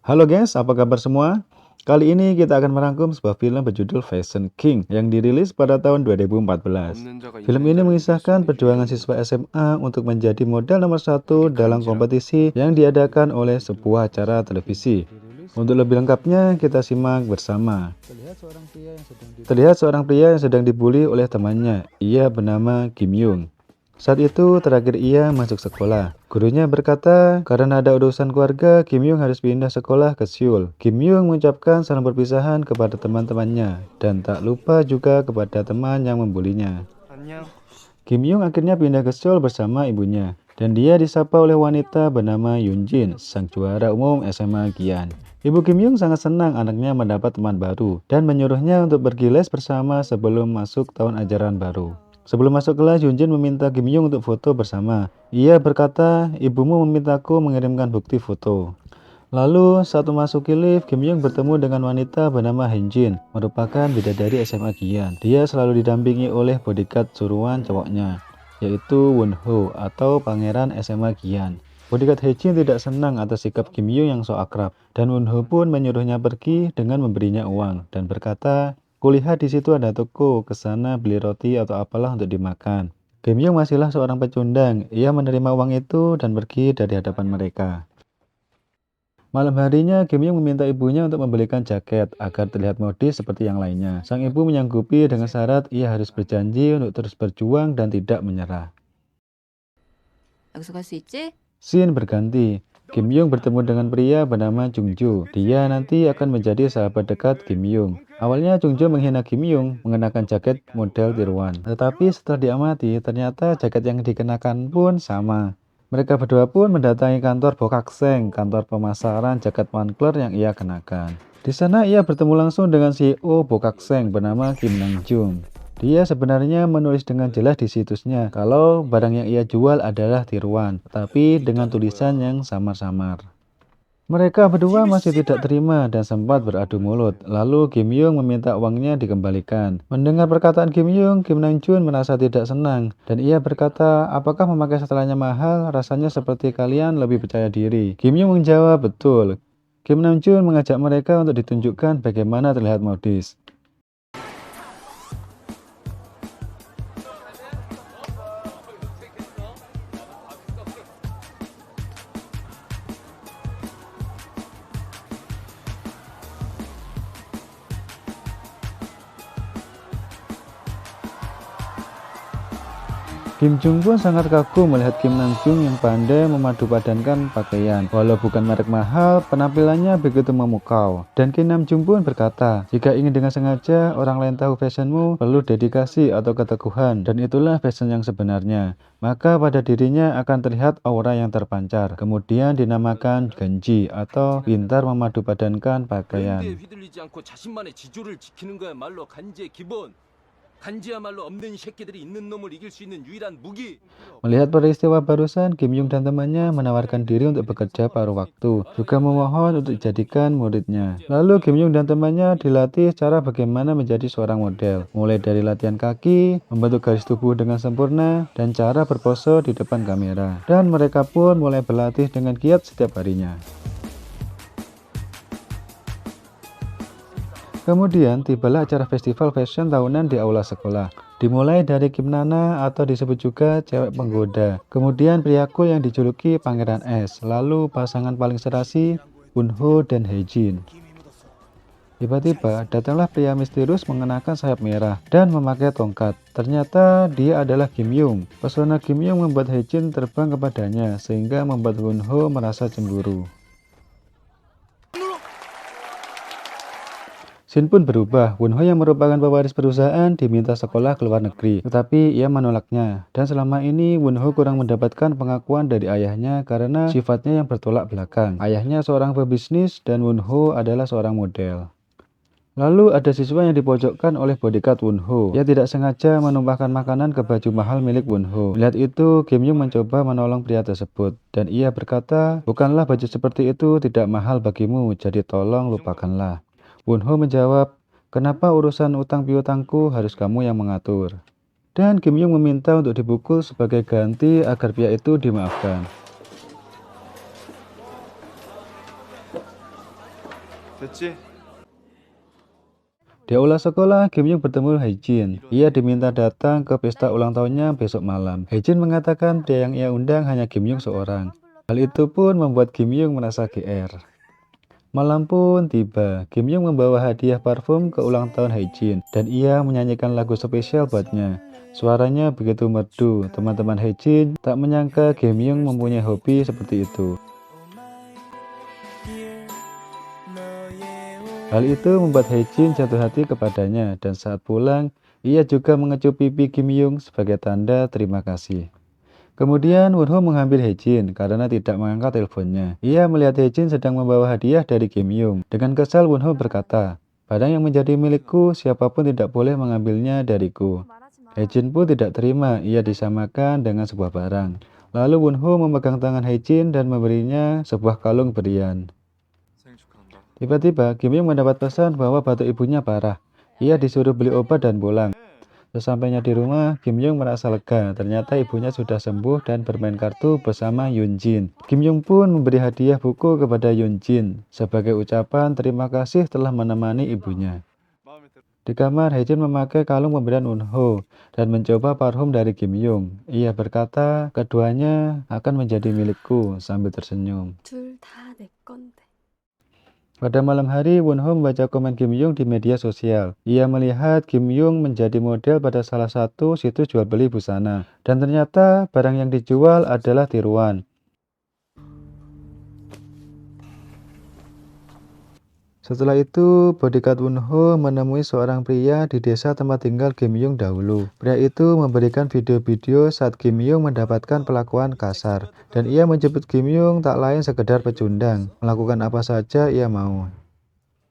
Halo guys, apa kabar semua? Kali ini kita akan merangkum sebuah film berjudul Fashion King yang dirilis pada tahun 2014. 없는 자가 Film 있는 ini 자를 이길 mengisahkan 수는 perjuangan 있느니라. siswa SMA untuk menjadi model nomor satu 그게 dalam 간지라고. kompetisi yang diadakan oleh sebuah acara televisi. Untuk lebih lengkapnya, kita simak bersama. Terlihat seorang pria yang sedang dibully oleh temannya. Ia bernama Kim Young. Saat itu terakhir ia masuk sekolah. Gurunya berkata, karena ada urusan keluarga, Kim Young harus pindah sekolah ke Seoul. Kim Young mengucapkan salam perpisahan kepada teman-temannya dan tak lupa juga kepada teman yang membulinya. 안녕. Kim Young akhirnya pindah ke Seoul bersama ibunya dan dia disapa oleh wanita bernama Yoon Jin, sang juara umum SMA Gian. Ibu Kim Young sangat senang anaknya mendapat teman baru dan menyuruhnya untuk pergi les bersama sebelum masuk tahun ajaran baru. Sebelum masuk kelas, Yoon Jin meminta Kim Young untuk foto bersama. Ia berkata, ibumu memintaku mengirimkan bukti foto. Lalu, saat memasuki lift, Kim Young bertemu dengan wanita bernama Han Jin, merupakan bidadari SMA Gian. Dia selalu didampingi oleh bodyguard suruhan cowoknya, yaitu Won Ho atau pangeran SMA Gian. Bodyguard Han Jin tidak senang atas sikap Kim Young yang sok akrab, dan Won Ho pun menyuruhnya pergi dengan memberinya uang dan berkata, kulihat di situ ada toko, ke sana beli roti atau apalah untuk dimakan. Kim Young masihlah seorang pecundang. Ia menerima uang itu dan pergi dari hadapan mereka. Malam harinya, Kim Young meminta ibunya untuk membelikan jaket agar terlihat modis seperti yang lainnya. Sang ibu menyanggupi dengan syarat ia harus berjanji untuk terus berjuang dan tidak menyerah. 여기서 갈 수 있지? Scene berganti. Kim Young bertemu dengan pria bernama Jung Jo. Dia nanti akan menjadi sahabat dekat Kim Young. Awalnya Jung Jo menghina Kim Young mengenakan jaket model tiruan. Tetapi setelah diamati, ternyata jaket yang dikenakan pun sama. Mereka berdua pun mendatangi kantor Bokakseng, kantor pemasaran jaket Moncler yang ia kenakan. Di sana ia bertemu langsung dengan CEO Bokakseng bernama Kim Nang Jung. Dia sebenarnya menulis dengan jelas di situsnya kalau barang yang ia jual adalah tiruan, tapi dengan tulisan yang samar-samar. Mereka berdua masih tidak terima dan sempat beradu mulut. Lalu Kim Young meminta uangnya dikembalikan. Mendengar perkataan Kim Young, Kim Nang Jun merasa tidak senang dan ia berkata, apakah memakai setelannya mahal? Rasanya seperti kalian lebih percaya diri. Kim Young menjawab, betul. Kim Nang Jun mengajak mereka untuk ditunjukkan bagaimana terlihat modis. Kim Jung pun sangat kagum melihat Kim Nang Jung yang pandai memadupadankan pakaian. Walau bukan merek mahal, penampilannya begitu memukau. Dan Kim Nam Jung pun berkata, jika ingin dengan sengaja orang lain tahu fashionmu, perlu dedikasi atau keteguhan. Dan itulah fashion yang sebenarnya. Maka pada dirinya akan terlihat aura yang terpancar. Kemudian dinamakan genji atau pintar memadupadankan pakaian. 랜드에 휘둘리지 않고 자신만의 지조를 지키는 거야말로 간지의 기본. 간지야말로 없는 새끼들이 있는 놈을 이길 수 있는 유일한 무기. Melihat peristiwa barusan, Kim Young dan temannya menawarkan diri untuk bekerja paruh waktu, juga memohon untuk dijadikan muridnya. Lalu Kim Young dan temannya dilatih cara bagaimana menjadi seorang model, mulai dari latihan kaki, membentuk garis tubuh dengan sempurna, dan cara berpose di depan kamera. Dan mereka pun mulai berlatih dengan giat setiap harinya. Kemudian tibalah acara festival fashion tahunan di aula sekolah. Dimulai dari Kim Nana atau disebut juga cewek penggoda. Kemudian pria cool yang dijuluki Pangeran Es. Lalu pasangan paling serasi Won Ho dan Hae Jin. Tiba-tiba datanglah pria misterius mengenakan sayap merah dan memakai tongkat. Ternyata dia adalah Kim Young. Pesona Kim Young membuat Hae Jin terbang kepadanya sehingga membuat Won Ho merasa cemburu. Scene pun berubah. Won Ho yang merupakan pewaris perusahaan diminta sekolah ke luar negeri, tetapi ia menolaknya. Dan selama ini Won Ho kurang mendapatkan pengakuan dari ayahnya karena sifatnya yang bertolak belakang. Ayahnya seorang pebisnis dan Won Ho adalah seorang model. Lalu ada siswa yang dipojokkan oleh bodyguard Won Ho. Ia tidak sengaja menumpahkan makanan ke baju mahal milik Won Ho. Melihat itu, Kim Young mencoba menolong pria tersebut. Dan ia berkata, bukanlah baju seperti itu tidak mahal bagimu, jadi tolong lupakanlah. Won Ho menjawab, kenapa urusan utang piutangku harus kamu yang mengatur? Dan Kim Young meminta untuk dipukul sebagai ganti agar pihak itu dimaafkan. 됐지? Di aula sekolah, Kim Yung bertemu Haejin. Ia diminta datang ke pesta ulang tahunnya besok malam. Haejin mengatakan yang ia undang hanya Kim Yung seorang. Hal itu pun membuat Kim Yung merasa GR. Malam pun tiba. Kim Yung membawa hadiah parfum ke ulang tahun Haejin dan ia menyanyikan lagu spesial buatnya. Suaranya begitu merdu. Teman-teman Haejin tak menyangka Kim Yung mempunyai hobi seperti itu. Hal itu membuat Haejin jatuh hati kepadanya dan saat pulang, ia juga mengecup pipi Kim Yung sebagai tanda terima kasih. Kemudian Wonho mengambil Haejin karena tidak mengangkat teleponnya. Ia melihat Haejin sedang membawa hadiah dari Kim Yung. Dengan kesal Wonho berkata, "Barang yang menjadi milikku, siapapun tidak boleh mengambilnya dariku." Haejin pun tidak terima, ia disamakan dengan sebuah barang. Lalu Wonho memegang tangan Haejin dan memberinya sebuah kalung berlian. 생일 축하한다. Tiba-tiba, Kim Yung mendapat pesan bahwa batuk ibunya parah. Ia disuruh beli obat dan pulang. Sesampainya di rumah, Kim Yung merasa lega. Ternyata ibunya sudah sembuh dan bermain kartu bersama Yoon Jin. Kim Yung pun memberi hadiah buku kepada Yoon Jin sebagai ucapan terima kasih telah menemani ibunya. 마음에 들어. Di kamar, Haejin memakai kalung pemberian Wonho dan mencoba parfum dari Kim Yung. Ia berkata, keduanya akan menjadi milikku sambil tersenyum. 둘 다 내 건데. Pada malam hari, Wonho membaca komen Kim Yung di media sosial. Ia melihat Kim Yung menjadi model pada salah satu situs jual beli busana. Dan ternyata barang yang dijual adalah tiruan. Setelah itu, bodyguard Wonho menemui seorang pria di desa tempat tinggal Kim Yung dahulu. Pria itu memberikan video-video saat Kim Yung mendapatkan perlakuan kasar. Dan ia menjemput Kim Yung tak lain sekedar pecundang, melakukan apa saja ia mau.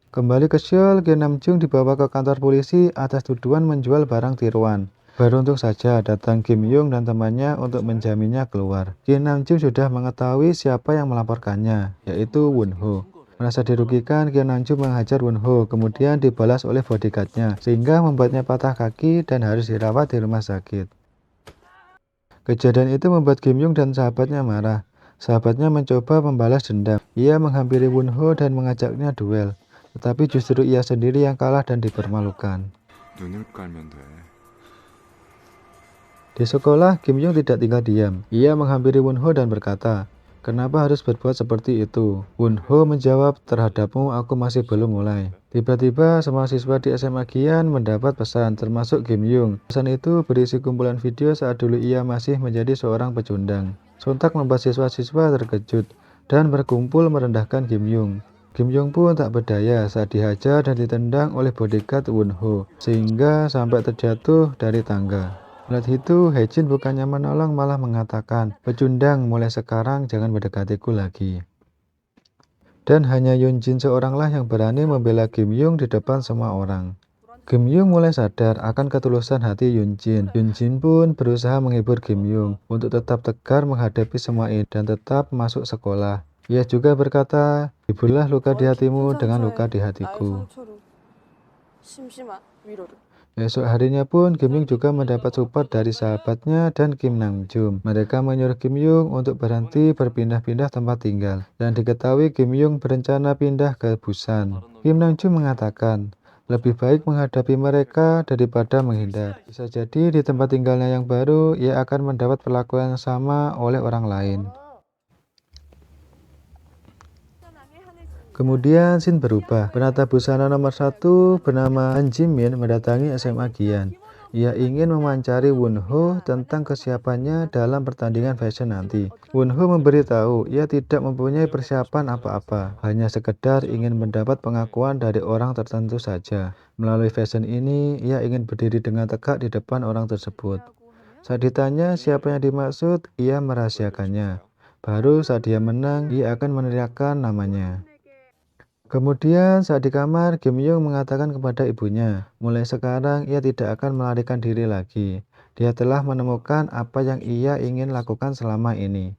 Kembali ke Seoul, Kim Namjoon dibawa ke kantor polisi atas tuduhan menjual barang tiruan. Beruntung saja datang Kim Yung dan temannya untuk menjaminnya keluar. Kim Namjoon sudah mengetahui siapa yang melaporkannya, yaitu Wonho. Merasa dirugikan, Kim Namjoon menghajar Wonho, kemudian dibalas oleh bodyguardnya, sehingga membuatnya patah kaki dan harus dirawat di rumah sakit. Kejadian itu membuat Kim Yung dan sahabatnya marah. Sahabatnya mencoba membalas dendam. Ia menghampiri Wonho dan mengajaknya duel. Tetapi justru ia sendiri yang kalah dan dipermalukan. 눈을 깔면 돼. Di sekolah, Kim Yung tidak tinggal diam. Ia menghampiri Wonho dan berkata, "Kenapa harus berbuat seperti itu?" Wonho menjawab, "Terhadapmu aku masih belum mulai." Tiba-tiba semua siswa di SMA Gian mendapat pesan, termasuk Kim Yung. Pesan itu berisi kumpulan video saat dulu ia masih menjadi seorang pecundang. Sontak membuat siswa-siswa terkejut dan berkumpul merendahkan Kim Yung. Kim Yung pun tak berdaya saat dihajar dan ditendang oleh bodyguard Wonho, sehingga sampai terjatuh dari tangga. Melihat itu, Haejin bukannya menolong malah mengatakan, "Pecundang, mulai sekarang jangan mendekatiku lagi." Dan hanya Yoon Jin seoranglah yang berani membela Kim Yung di depan semua orang. Kim Yung mulai sadar akan ketulusan hati Yoon Jin. Yoon Jin pun berusaha menghibur Kim Yung untuk tetap tegar menghadapi semua ini dan tetap masuk sekolah. Ia juga berkata, "Hiburlah luka di hatimu dengan luka di hatiku." 심심한 위로를. Esok harinya pun Kim Yung juga mendapat support dari sahabatnya dan Kim Namjoon. Mereka menyuruh Kim Yung untuk berhenti berpindah-pindah tempat tinggal. Dan diketahui Kim Yung berencana pindah ke Busan. Kim Namjoon mengatakan, lebih baik menghadapi mereka daripada menghindar. Bisa jadi di tempat tinggalnya yang baru, ia akan mendapat perlakuan yang sama oleh orang lain. Kemudian scene berubah. Penata busana nomor 1 bernama Han Jimin mendatangi SMA Gian. Ia ingin mewawancari Wonho tentang kesiapannya dalam pertandingan fashion nanti. Wonho memberitahu ia tidak mempunyai persiapan apa-apa, hanya sekedar ingin mendapat pengakuan dari orang tertentu saja. Melalui fashion ini, ia ingin berdiri dengan tegak di depan orang tersebut. Saat ditanya siapa yang dimaksud, ia merahasiakannya. Baru saat dia menang, ia akan meneriakkan namanya. Kemudian saat di kamar, Kim Yung mengatakan kepada ibunya, mulai sekarang ia tidak akan melarikan diri lagi. Dia telah menemukan apa yang ia ingin lakukan selama ini.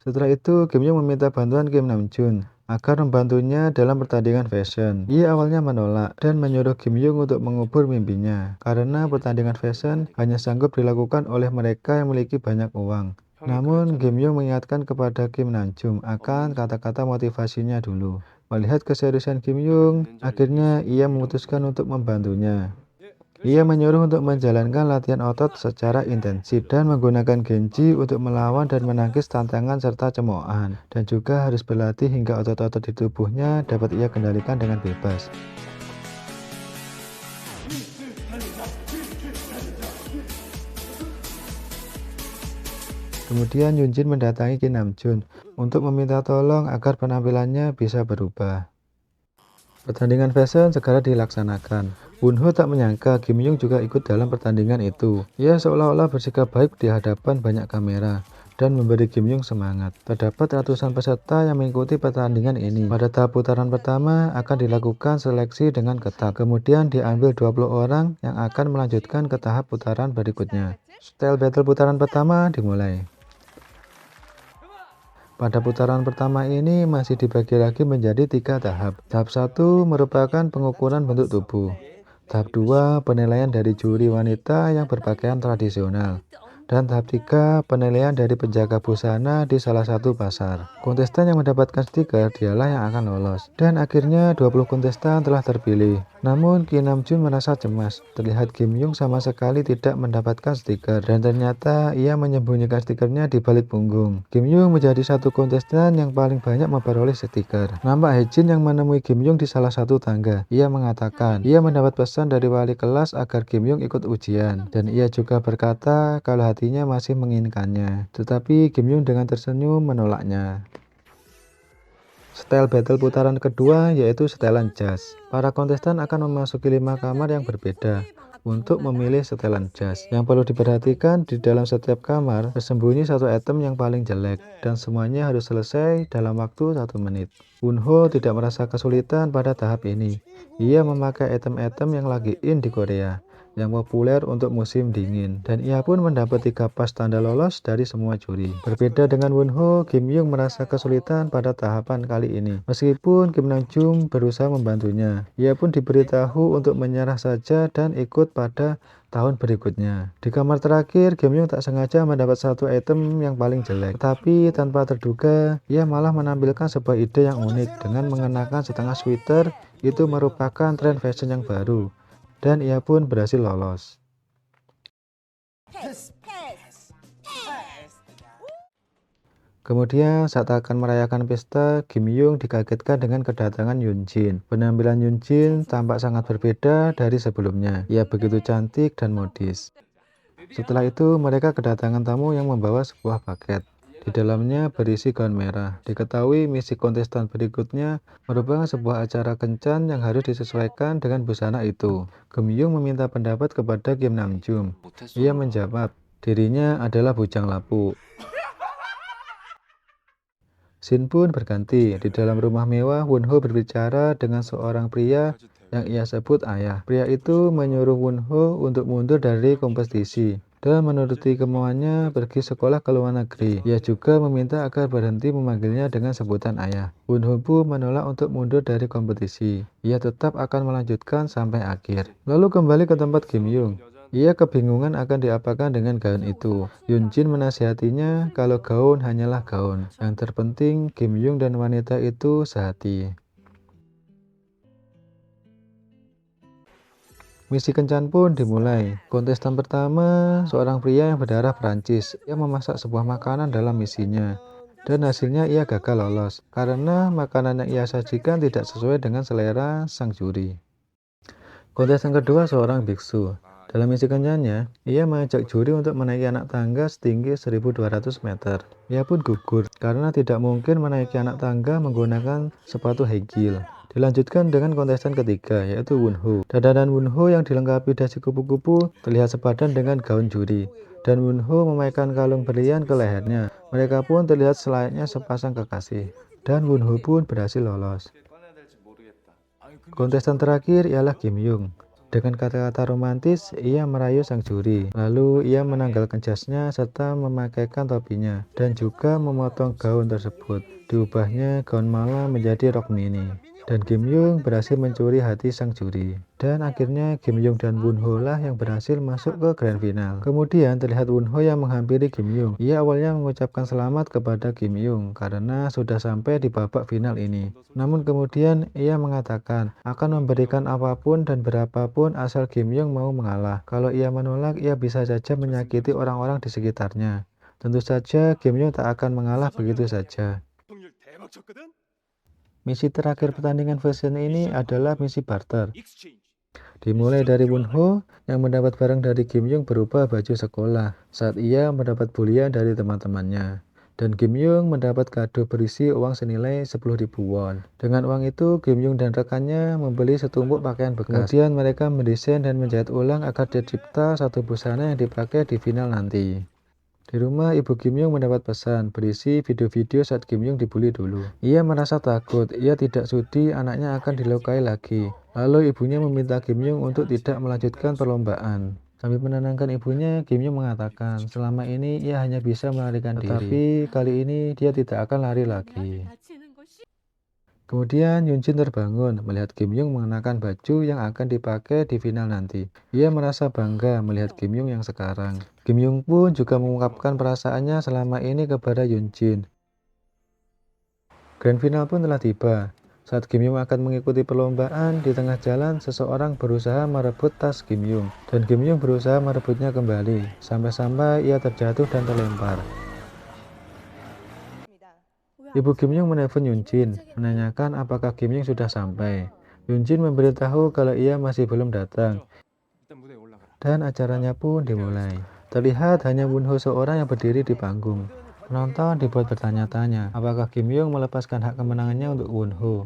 Setelah itu, Kim Yung meminta bantuan Kim Namjoon agar membantunya dalam pertandingan fashion. Ia awalnya menolak dan menyuruh Kim Yung untuk mengubur mimpinya, karena pertandingan fashion hanya sanggup dilakukan oleh mereka yang memiliki banyak uang. Namun, Kim Yung mengingatkan kepada Kim Namjoon akan kata-kata motivasinya dulu. Melihat keseriusan Kim Yung, akhirnya ia memutuskan untuk membantunya. Ia menyuruh untuk menjalankan latihan otot secara intensif dan menggunakan Genji untuk melawan dan menangkis tantangan serta cemoohan. Dan juga harus berlatih hingga otot-otot di tubuhnya dapat ia kendalikan dengan bebas. Kemudian Yunjin mendatangi Kim Namjoon untuk meminta tolong agar penampilannya bisa berubah. Pertandingan fashion segera dilaksanakan. Wonho tak menyangka Kim Yung juga ikut dalam pertandingan itu. Ia seolah-olah bersikap baik di hadapan banyak kamera dan memberi Kim Yung semangat. Terdapat ratusan peserta yang mengikuti pertandingan ini. Pada tahap putaran pertama akan dilakukan seleksi dengan ketat. Kemudian diambil 20 orang yang akan melanjutkan ke tahap putaran berikutnya. Style battle putaran pertama dimulai. Pada putaran pertama ini masih dibagi lagi menjadi 3 tahap. Tahap 1 merupakan pengukuran bentuk tubuh. Tahap 2 penilaian dari juri wanita yang berpakaian tradisional. Dan tahap 3 penilaian dari penjaga busana di salah satu pasar. Kontestan yang mendapatkan stiker dialah yang akan lolos. Dan akhirnya 20 kontestan telah terpilih. Namun Kim Namjoon merasa cemas. Terlihat Kim Yung sama sekali tidak mendapatkan stiker. Dan ternyata ia menyembunyikan stikernya di balik punggung. Kim Yung menjadi satu kontestan yang paling banyak memperoleh stiker. Nampak Haejin yang menemui Kim Yung di salah satu tangga. Ia mengatakan ia mendapat pesan dari wali kelas agar Kim Yung ikut ujian. Dan ia juga berkata kalau hatinya masih menginginkannya. Tetapi Kim Yung dengan tersenyum menolaknya. Style battle putaran kedua yaitu setelan jas. Para kontestan akan memasuki 5 kamar yang berbeda untuk memilih setelan jas. Yang perlu diperhatikan, di dalam setiap kamar tersembunyi satu item yang paling jelek dan semuanya harus selesai dalam waktu 1 menit. Wonho tidak merasa kesulitan pada tahap ini. Ia memakai item-item yang lagi in di Korea, yang populer untuk musim dingin, dan ia pun mendapat 3 pas tanda lolos dari semua juri. Berbeda dengan Wonho, Kim Yung merasa kesulitan pada tahapan kali ini. Meskipun Kim Namjoon berusaha membantunya, ia pun diberitahu untuk menyerah saja dan ikut pada tahun berikutnya. Di kamar terakhir, Kim Yung tak sengaja mendapat satu item yang paling jelek, tapi tanpa terduga, ia malah menampilkan sebuah ide yang unik dengan mengenakan setengah sweater. Itu merupakan tren fashion yang baru. Dan ia pun berhasil lolos. Kemudian saat akan merayakan pesta, Kim Yung dikagetkan dengan kedatangan Yunjin. Penampilan Yunjin tampak sangat berbeda dari sebelumnya. Ia begitu cantik dan modis. Setelah itu mereka kedatangan tamu yang membawa sebuah paket. Di dalamnya berisi gaun merah. Diketahui misi kontestan berikutnya merupakan sebuah acara kencan yang harus disesuaikan dengan busana itu. Kim Yung meminta pendapat kepada Kim Namjoon. Ia menjawab, dirinya adalah bujang lapuk. Scene pun berganti. Di dalam rumah mewah, Wonho berbicara dengan seorang pria yang ia sebut ayah. Pria itu menyuruh Wonho untuk mundur dari kompetisi dan menuruti kemauannya pergi sekolah ke luar negeri. Ia juga meminta agar berhenti memanggilnya dengan sebutan ayah. Wonho pun menolak untuk mundur dari kompetisi. Ia tetap akan melanjutkan sampai akhir. Lalu kembali ke tempat Kim Yung. Ia kebingungan akan diapakan dengan gaun itu. Yunjin menasihatinya kalau gaun hanyalah gaun. Yang terpenting Kim Yung dan wanita itu sehati. Misi kencan pun dimulai. Kontestan pertama, seorang pria yang berdarah Prancis. Ia memasak sebuah makanan dalam misinya. Dan hasilnya ia gagal lolos, karena makanan yang ia sajikan tidak sesuai dengan selera sang juri. Kontestan kedua seorang biksu. Dalam misi kencannya, ia mengajak juri untuk menaiki anak tangga setinggi 1200 meter. Ia pun gugur, karena tidak mungkin menaiki anak tangga menggunakan sepatu high heel. Dilanjutkan dengan kontestan ketiga, yaitu Wonho. Dandanan Wonho yang dilengkapi dasi kupu-kupu terlihat sepadan dengan gaun juri. Dan Wonho memainkan kalung berlian ke lehernya. Mereka pun terlihat selayaknya sepasang kekasih. Dan Wonho pun berhasil lolos. Kontestan terakhir ialah Kim Yung. Dengan kata-kata romantis, ia merayu sang juri. Lalu ia menanggalkan jasnya serta memakaikan topinya. Dan juga memotong gaun tersebut. Diubahnya gaun malam menjadi rok mini. Dan Kim Yung berhasil mencuri hati sang juri. Dan akhirnya Kim Yung dan Won Ho lah yang berhasil masuk ke grand final. Kemudian terlihat Won Ho yang menghampiri Kim Yung. Ia awalnya mengucapkan selamat kepada Kim Yung karena sudah sampai di babak final ini. Namun kemudian ia mengatakan akan memberikan apapun dan berapapun asal Kim Yung mau mengalah. Kalau ia menolak, ia bisa saja menyakiti orang-orang di sekitarnya. Tentu saja Kim Yung tak akan mengalah begitu saja. Misi terakhir pertandingan versi ini adalah misi barter. Dimulai dari Won Ho yang mendapat barang dari Kim Yung berupa baju sekolah saat ia mendapat bulian dari teman-temannya. Dan Kim Yung mendapat kado berisi uang senilai 10.000 won. Dengan uang itu, Kim Yung dan rekannya membeli setumpuk pakaian bekas. Kemudian mereka mendesain dan menjahit ulang agar tercipta satu busana yang dipakai di final nanti. Di rumah, ibu Kim Yung mendapat pesan berisi video-video saat Kim Yung dibully dulu. Ia merasa takut, ia tidak sudi anaknya akan dilukai lagi. Lalu ibunya meminta Kim Yung untuk tidak melanjutkan perlombaan. Sambil menenangkan ibunya, Kim Yung mengatakan selama ini ia hanya bisa melarikan diri. Tetapi kali ini dia tidak akan lari lagi. Kemudian Yoon Jin terbangun melihat Kim Yung mengenakan baju yang akan dipakai di final nanti. Ia merasa bangga melihat Kim Yung yang sekarang. Kim Yung pun juga mengungkapkan perasaannya selama ini kepada Yoon Jin. Grand final pun telah tiba. Saat Kim Yung akan mengikuti perlombaan, di tengah jalan seseorang berusaha merebut tas Kim Yung. Dan Kim Yung berusaha merebutnya kembali, sampai-sampai ia terjatuh dan terlempar. Ibu Kim Yung menelpon Yoon Jin, menanyakan apakah Kim Yung sudah sampai. Yoon Jin memberitahu kalau ia masih belum datang. Dan acaranya pun dimulai. Terlihat hanya Won Ho seorang yang berdiri di panggung. Penonton dibuat bertanya-tanya, apakah Kim Yung melepaskan hak kemenangannya untuk Won Ho.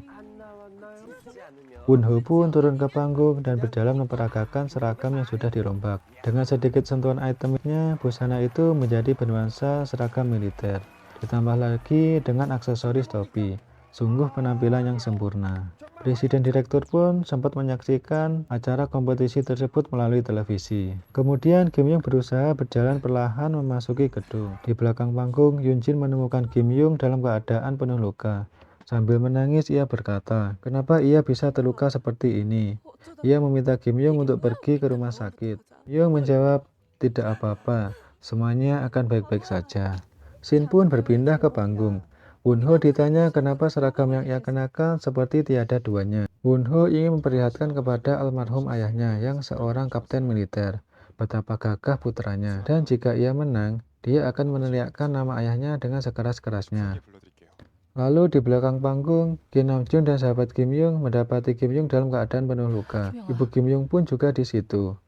Won Ho pun turun ke panggung dan berjalan memperagakan seragam yang sudah dirombak. Dengan sedikit sentuhan itemnya, busana itu menjadi bernuansa seragam militer. Ditambah lagi dengan aksesoris topi. Sungguh penampilan yang sempurna. Presiden direktur pun sempat menyaksikan acara kompetisi tersebut melalui televisi. Kemudian Kim Yung berusaha berjalan perlahan memasuki gedung. Di belakang panggung, Yoon Jin menemukan Kim Yung dalam keadaan penuh luka. Sambil menangis ia berkata, kenapa ia bisa terluka seperti ini? Ia meminta Kim Yung untuk pergi ke rumah sakit. Yung menjawab, tidak apa-apa, semuanya akan baik-baik saja. Shin pun berpindah ke panggung. Won Ho ditanya kenapa seragam yang ia kenakan seperti tiada duanya. Won Ho ingin memperlihatkan kepada almarhum ayahnya yang seorang kapten militer betapa gagah putranya, dan jika ia menang, dia akan meneriakkan nama ayahnya dengan sekeras-kerasnya. Lalu di belakang panggung, Kim Nam Jun dan sahabat Kim Yung mendapati Kim Yung dalam keadaan penuh luka. Ibu Kim Yung pun juga di situ.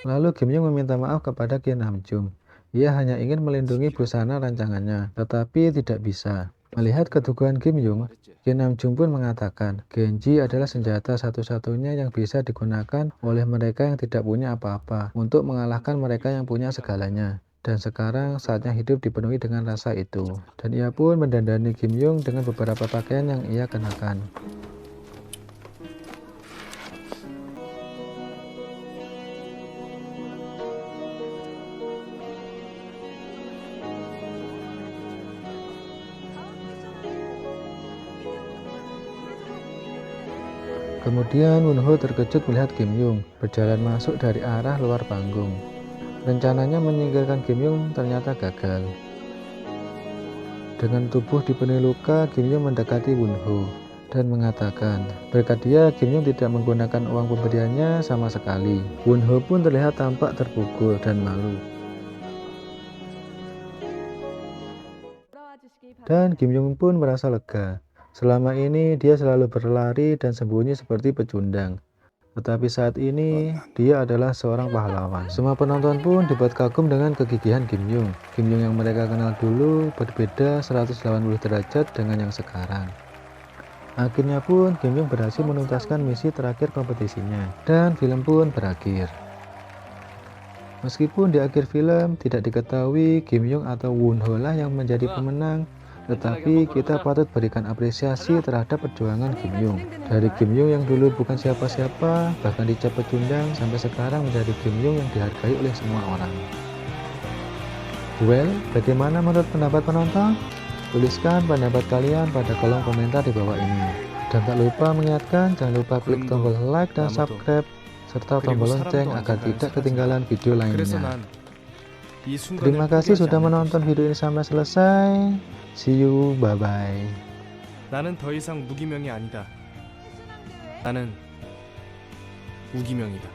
Lalu Kim Yung meminta maaf kepada Kim Nam Jun. Ia hanya ingin melindungi busana rancangannya, tetapi tidak bisa. Melihat keteguhan Kim Yung, Kim Nam Jun pun mengatakan, Genji adalah senjata satu-satunya yang bisa digunakan oleh mereka yang tidak punya apa-apa untuk mengalahkan mereka yang punya segalanya. Dan sekarang saatnya hidup dipenuhi dengan rasa itu. Dan ia pun mendandani Kim Yung dengan beberapa pakaian yang ia kenakan. Kemudian Won Ho terkejut melihat Kim Yung berjalan masuk dari arah luar panggung. Rencananya menyingkirkan Kim Yung ternyata gagal. Dengan tubuh dipenuhi luka, Kim Yung mendekati Won Ho dan mengatakan, berkat dia Kim Yung tidak menggunakan uang pemberiannya sama sekali. Won Ho pun terlihat tampak terpukul dan malu. Dan Kim Yung pun merasa lega. Selama ini dia selalu berlari dan sembunyi seperti pecundang. Tetapi saat ini dia adalah seorang pahlawan. Semua penonton pun dibuat kagum dengan kegigihan Kim Yung. Kim Yung yang mereka kenal dulu berbeda 180 derajat dengan yang sekarang. Akhirnya pun Kim Yung berhasil menuntaskan misi terakhir kompetisinya. Dan film pun berakhir. Meskipun di akhir film tidak diketahui Kim Yung atau Won Ho lah yang menjadi pemenang, tetapi kita patut berikan apresiasi terhadap perjuangan Kim Yung. Dari Kim Yung yang dulu bukan siapa-siapa, bahkan dicap pecundang, sampai sekarang menjadi Kim Yung yang dihargai oleh semua orang. Well, bagaimana menurut pendapat penonton? Tuliskan pendapat kalian pada kolom komentar di bawah ini. Dan tak lupa mengingatkan, jangan lupa klik tombol like dan subscribe, serta tombol lonceng agar tidak ketinggalan video lainnya. Terima kasih sudah menonton video ini sampai selesai. See you, bye-bye. 나는 더 이상 무기명이 아니다. 나는 우기명이다.